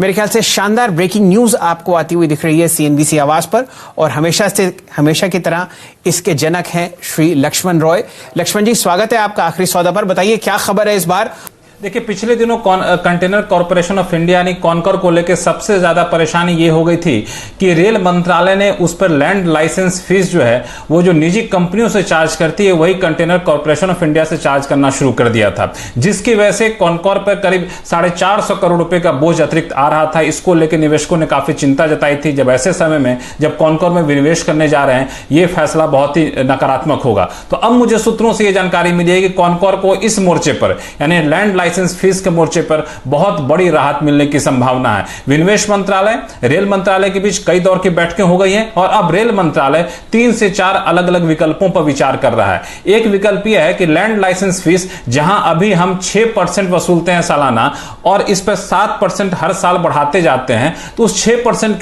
मेरे ख्याल से शानदार ब्रेकिंग न्यूज आपको आती हुई दिख रही है सीएनबीसी आवाज पर, और हमेशा की तरह इसके जनक हैं श्री लक्ष्मण रॉय। लक्ष्मण जी, स्वागत है आपका आखिरी सौदा पर। बताइए क्या खबर है इस बार। देखिए, पिछले दिनों कंटेनर कॉर्पोरेशन ऑफ इंडिया यानी कॉनकॉर को लेकर सबसे ज्यादा परेशानी ये हो गई थी कि रेल मंत्रालय ने उस पर लैंड लाइसेंस फीस जो है वो जो निजी कंपनियों से चार्ज करती है वही कंटेनर कॉर्पोरेशन ऑफ इंडिया से चार्ज करना शुरू कर दिया था, जिसकी वजह से कॉनकॉर पर करीब 450 करोड़ रुपए का बोझ अतिरिक्त आ रहा था। इसको लेकर निवेशकों ने काफी चिंता जताई थी। जब ऐसे समय में जब कॉनकॉर में निवेश करने जा रहे हैं, ये फैसला बहुत ही नकारात्मक होगा। तो अब मुझे सूत्रों से यह जानकारी मिली है कि कॉनकॉर को इस मोर्चे पर यानी लैंड लाइसेंस फीस के मोर्चे पर बहुत बड़ी राहत मिलने की संभावना है। विनिवेश मंत्रालय, रेल मंत्रालय के बीच कई दौर की बैठकें हो गई हैं और अब रेल मंत्रालय 3 से 4 अलग अलग विकल्पों पर विचार कर रहा है। एक विकल्प यह है कि लैंड लाइसेंस फीस, जहां अभी हम 6% वसूलते हैं सालाना और इस पर 7% हर साल बढ़ाते जाते हैं, तो उस 6%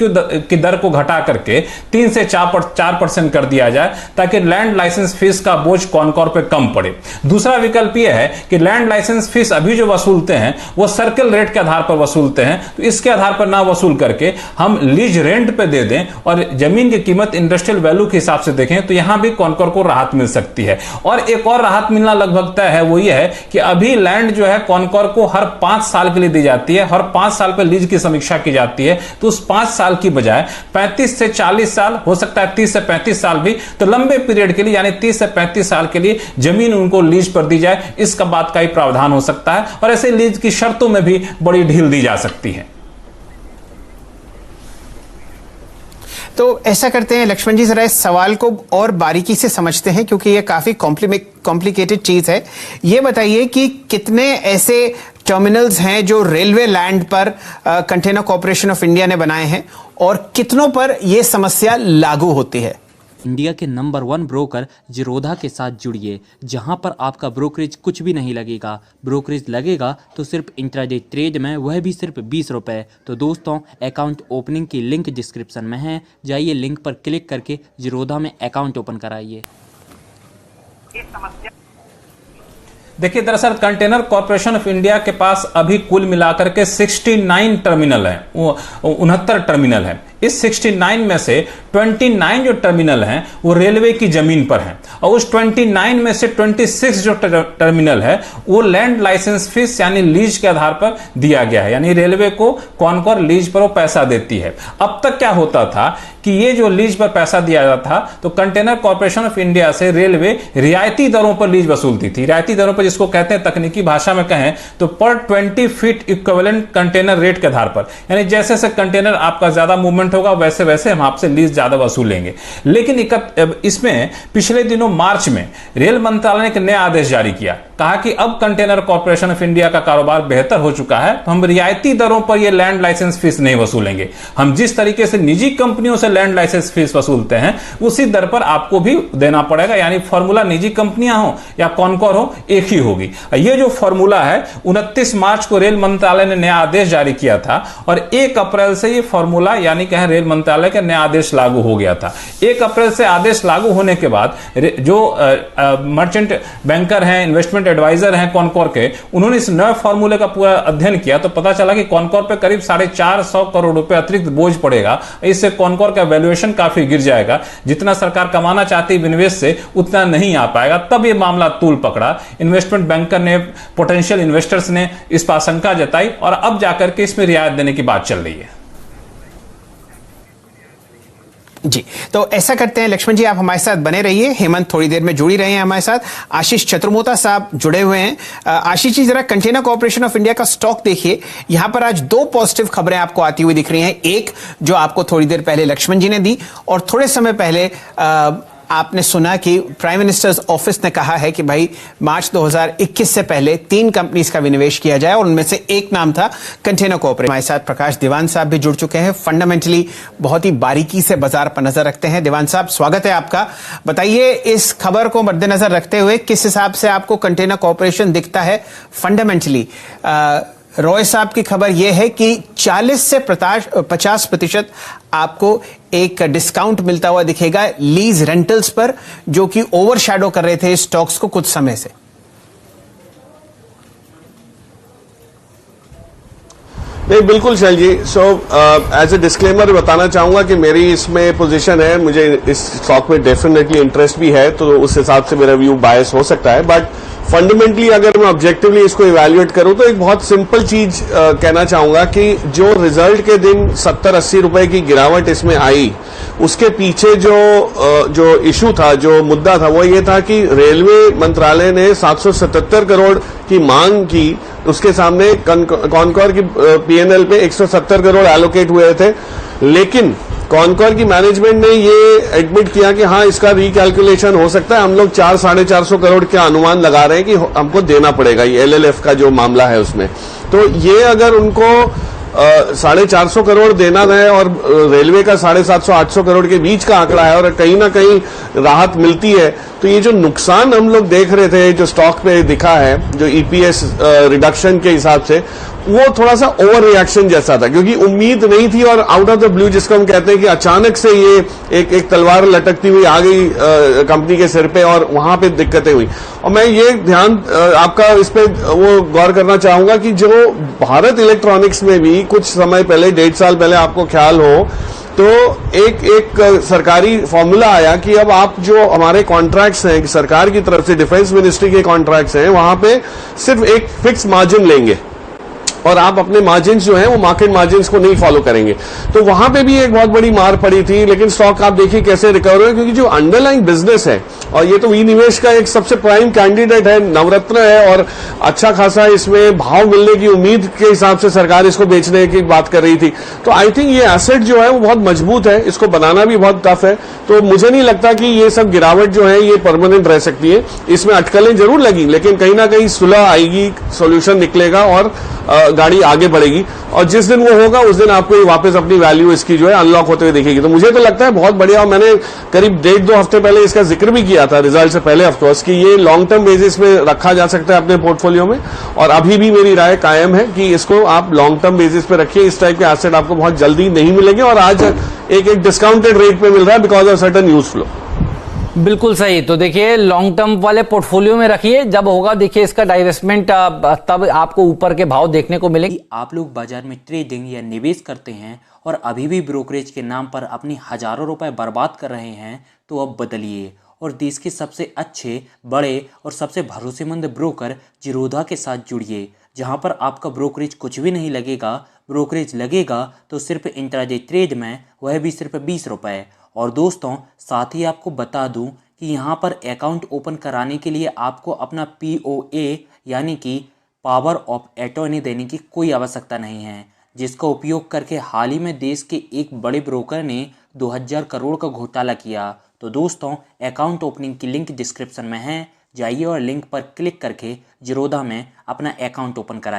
की दर को घटा करके 3 से 4% कर दिया जाए ताकि लैंड लाइसेंस फीस का बोझ कॉनकॉर पर कम पड़े। दूसरा विकल्प यह है कि लैंड लाइसेंस फीस अभी जो वसूलते हैं वो सर्कल रेट के आधार पर वसूलते हैं, तो इसके आधार पर ना वसूल करके हम लीज रेंट पे दे दें और जमीन की कीमत इंडस्ट्रियल वैल्यू के हिसाब से देखें, तो यहां भी कॉनकॉर को राहत मिल सकती है। और एक और राहत मिलना लगभग तय है, वो ये है कि अभी लैंड जो है कॉनकॉर को हर 5 साल के लिए दी जाती है, हर 5 साल पर लीज की समीक्षा की जाती है। तो उस 5 साल की बजाय 35 से 40 साल, हो सकता है 30 से 35 साल भी, तो लंबे पीरियड के लिए यानी 30 से 35 साल के लिए जमीन उनको लीज पर दी जाए, इसका बात का ही प्रावधान हो सकता है। और ऐसे लीज की शर्तों में भी बड़ी ढील दी जा सकती है। तो ऐसा करते हैं लक्ष्मण जी, जरा इस सवाल को और बारीकी से समझते हैं क्योंकि यह काफी कॉम्प्लिकेटेड चीज है। यह बताइए कि कितने ऐसे टर्मिनल्स हैं जो रेलवे लैंड पर कंटेनर कॉर्पोरेशन ऑफ इंडिया ने बनाए हैं और कितनों पर यह समस्या लागू होती है। इंडिया के नंबर 1 ब्रोकर जीरोधा के साथ जुड़िए, जहां पर आपका ब्रोकरेज कुछ भी नहीं लगेगा। ब्रोकरेज लगेगा तो सिर्फ इंट्राडे ट्रेड में, वह भी सिर्फ 20 रुपए। तो दोस्तों, अकाउंट ओपनिंग की लिंक डिस्क्रिप्शन में है, जाइए लिंक पर क्लिक करके जीरोधा में अकाउंट ओपन कराइए। देखिए, दरअसल कंटेनर कॉर्पोरेशन ऑफ इंडिया के पास अभी कुल मिलाकर के 69 टर्मिनल है, 69 टर्मिनल है। इस 69 में से 29 जो टर्मिनल हैं वो रेलवे की जमीन पर हैं और उस 29 में से 26 जो टर्मिनल है वो लैंड लाइसेंस फीस यानी लीज के आधार पर दिया गया है, यानी रेलवे को कॉनकॉर लीज पर वो पैसा देती है। अब तक क्या होता था कि ये जो लीज पर पैसा दिया जाता था तो कंटेनर कॉर्पोरेशन ऑफ इंडिया से रेलवे रियायती दरों पर लीज वसूलती थी। रियायती दरों पर, जिसको कहते हैं तकनीकी भाषा में कहें तो पर 20 फीट इक्विवेलेंट कंटेनर रेट के आधार पर, यानी जैसे जैसे कंटेनर आपका ज्यादा मूवमेंट होगा वैसे वैसे हम आपसे लीज ज्यादा वसूलेंगे। लेकिन इसमें पिछले दिनों मार्च में रेल मंत्रालय ने एक नया आदेश जारी किया, कहा कि अब कंटेनर कॉर्पोरेशन ऑफ इंडिया का कारोबार बेहतर हो चुका है तो हम रियायती दरों पर यह लैंड लाइसेंस फीस नहीं वसूलेंगे। हम जिस तरीके से निजी कंपनियों से लैंड लाइसेंस फीस वसूलते हैं उसी दर पर आपको भी देना पड़ेगा, यानी फॉर्मूला निजी कंपनियां हो या कॉनकॉर हो एक ही होगी। यह जो फॉर्मूला है 29 मार्च को रेल मंत्रालय ने नया आदेश जारी किया था और 1 अप्रैल से यह फॉर्मूला यानी कहें रेल मंत्रालय का नया आदेश लागू हो गया था। 1 अप्रैल से आदेश लागू होने के बाद जो मर्चेंट बैंकर हैं, इन्वेस्टमेंट एडवाइजर हैं कॉनकॉर के, उन्होंने इस नए फॉर्मूले का पूरा अध्ययन किया तो पता चला कि कॉनकॉर पे करीब 450 करोड़ रुपए अतिरिक्त बोझ पड़ेगा। इससे कॉनकॉर का वैल्यूएशन काफी गिर जाएगा, जितना सरकार कमाना चाहती है विनिवेश से उतना नहीं आ पाएगा। तब यह मामला तूल पकड़ा। इन्वेस्टमेंट बैंकर ने, पोटेंशियल इन्वेस्टर्स ने इस पर आशंका जताई और अब जाकर के इसमें रियायत देने की बात चल रही है। जी, तो ऐसा करते हैं लक्ष्मण जी, आप हमारे साथ बने रहिए। हेमंत थोड़ी देर में जुड़ी रहे हैं हमारे साथ। आशीष चतुर्मोता साहब जुड़े हुए हैं। आशीष जी, जरा कंटेनर कॉर्पोरेशन ऑफ इंडिया का स्टॉक देखिए। यहां पर आज 2 पॉजिटिव खबरें आपको आती हुई दिख रही हैं। एक जो आपको थोड़ी देर पहले लक्ष्मण जी ने दी और थोड़े समय पहले आपने सुना कि प्राइम मिनिस्टर्स ऑफिस ने कहा है कि भाई मार्च 2021 से पहले 3 कंपनीज का विनिवेश किया जाए और उनमें से एक नाम था कंटेनर कॉर्पोरेशन। हमारे साथ प्रकाश दीवान साहब भी जुड़ चुके हैं, फंडामेंटली बहुत ही बारीकी से बाजार पर नजर रखते हैं। दीवान साहब, स्वागत है आपका। बताइए इस खबर को मद्देनजर रखते हुए किस हिसाब से आपको कंटेनर कॉर्पोरेशन दिखता है फंडामेंटली। रॉय साहब की खबर यह है कि 40 से 50% आपको एक डिस्काउंट मिलता हुआ दिखेगा लीज रेंटल्स पर, जो कि ओवरशैडो कर रहे थे स्टॉक्स को कुछ समय से। नहीं, बिल्कुल शैल जी। सो एज ए डिस्क्लेमर बताना चाहूंगा कि मेरी इसमें पोजीशन है, मुझे इस स्टॉक में डेफिनेटली इंटरेस्ट भी है, तो उस हिसाब से मेरा व्यू बायस हो सकता है। बट फंडामेंटली अगर मैं ऑब्जेक्टिवली इसको इवैल्यूएट करूं तो एक बहुत सिंपल चीज कहना चाहूंगा कि जो रिजल्ट के दिन 70-80 रुपए की गिरावट इसमें आई, उसके पीछे जो इशू था, जो मुद्दा था, वो ये था कि रेलवे मंत्रालय ने 777 करोड़ की मांग की, उसके सामने कॉनकॉर की पीएनएल पे 170 करोड़ एलोकेट हुए थे, लेकिन कॉनकॉर की मैनेजमेंट ने ये एडमिट किया कि हाँ, इसका रिकैलकुलेशन हो सकता है, हम लोग 400-450 करोड़ के अनुमान लगा रहे हैं कि हमको देना पड़ेगा, ये एलएलएफ का जो मामला है उसमें। तो ये अगर उनको 450 करोड़ देना है और रेलवे का 750-800 करोड़ के बीच का आंकड़ा है और कहीं ना कहीं राहत मिलती है, तो ये जो नुकसान हम लोग देख रहे थे जो स्टॉक पे दिखा है, जो ईपीएस रिडक्शन के हिसाब से, वो थोड़ा सा ओवर रिएक्शन जैसा था, क्योंकि उम्मीद नहीं थी और आउट ऑफ द ब्लू, जिसको हम कहते हैं कि अचानक से ये एक तलवार लटकती हुई आ गई कंपनी के सिर पे और वहां पे दिक्कतें हुई। और मैं ये ध्यान आपका इस पे वो गौर करना चाहूंगा कि जो भारत इलेक्ट्रॉनिक्स में भी कुछ समय पहले, 1.5 साल पहले, आपको ख्याल हो तो एक सरकारी फॉर्मूला आया कि अब आप जो हमारे कॉन्ट्रैक्ट्स हैं सरकार की तरफ से, डिफेंस मिनिस्ट्री के कॉन्ट्रैक्ट्स हैं, वहां पे सिर्फ एक फिक्स मार्जिन लेंगे और आप अपने मार्जिन जो हैं वो मार्केट मार्जिन को नहीं फॉलो करेंगे। तो वहां पे भी एक बहुत बड़ी मार पड़ी थी, लेकिन स्टॉक आप देखिए कैसे रिकवर हुए, क्योंकि जो अंडरलाइंग बिजनेस है, और ये तो विनिवेश का एक सबसे प्राइम कैंडिडेट है, नवरत्न है, और अच्छा खासा इसमें भाव मिलने की उम्मीद के हिसाब से सरकार इसको बेचने की बात कर रही थी। तो आई थिंक ये एसेट जो है वो बहुत मजबूत है, इसको बनाना भी बहुत टफ है। तो मुझे नहीं लगता कि ये सब गिरावट जो है ये परमानेंट रह सकती है। इसमें अटकलें जरूर लगी, लेकिन कहीं ना कहीं सुलह आएगी, सोल्यूशन निकलेगा और गाड़ी आगे बढ़ेगी, और जिस दिन वो होगा उस दिन आपको वापस अपनी वैल्यू इसकी जो है अनलॉक होते हुए दिखेगी। तो मुझे तो लगता है बहुत बढ़िया, और मैंने करीब 1.5-2 हफ्ते पहले इसका जिक्र भी किया था रिजल्ट से पहले, ऑफकोर्स, कि ये लॉन्ग टर्म बेसिस में रखा जा सकता है अपने पोर्टफोलियो में, और अभी भी मेरी राय कायम है कि इसको आप लॉन्ग टर्म बेसिस पे रखिए। इस टाइप के एसेट आपको बहुत जल्दी नहीं मिलेंगे, और आज एक डिस्काउंटेड रेट पे मिल रहा है because of certain news flow. बिल्कुल सही। तो देखिए, लॉन्ग टर्म वाले पोर्टफोलियो में रखिए, जब होगा देखिए इसका डाइवेस्टमेंट, तब आपको ऊपर के भाव देखने को मिलेंगे। आप लोग बाजार में ट्रेडिंग या निवेश करते हैं और अभी भी ब्रोकरेज के नाम पर अपनी हजारों रुपए बर्बाद कर रहे हैं, तो अब बदलिए और देश के सबसे अच्छे, बड़े और सबसे भरोसेमंद ब्रोकर जिरोधा के साथ जुड़िए, जहां पर आपका ब्रोकरेज कुछ भी नहीं लगेगा। ब्रोकरेज लगेगा तो सिर्फ इंट्राडे ट्रेड में, वह भी सिर्फ 20 रुपये। और दोस्तों, साथ ही आपको बता दूं कि यहाँ पर अकाउंट ओपन कराने के लिए आपको अपना POA यानी कि पावर ऑफ अटॉर्नी देने की कोई आवश्यकता नहीं है, जिसका उपयोग करके हाल ही में देश के एक बड़े ब्रोकर ने 2000 करोड़ का घोटाला किया। तो दोस्तों, अकाउंट ओपनिंग की लिंक डिस्क्रिप्शन में है, जाइए और लिंक पर क्लिक करके जिरोधा में अपना अकाउंट ओपन कराइए।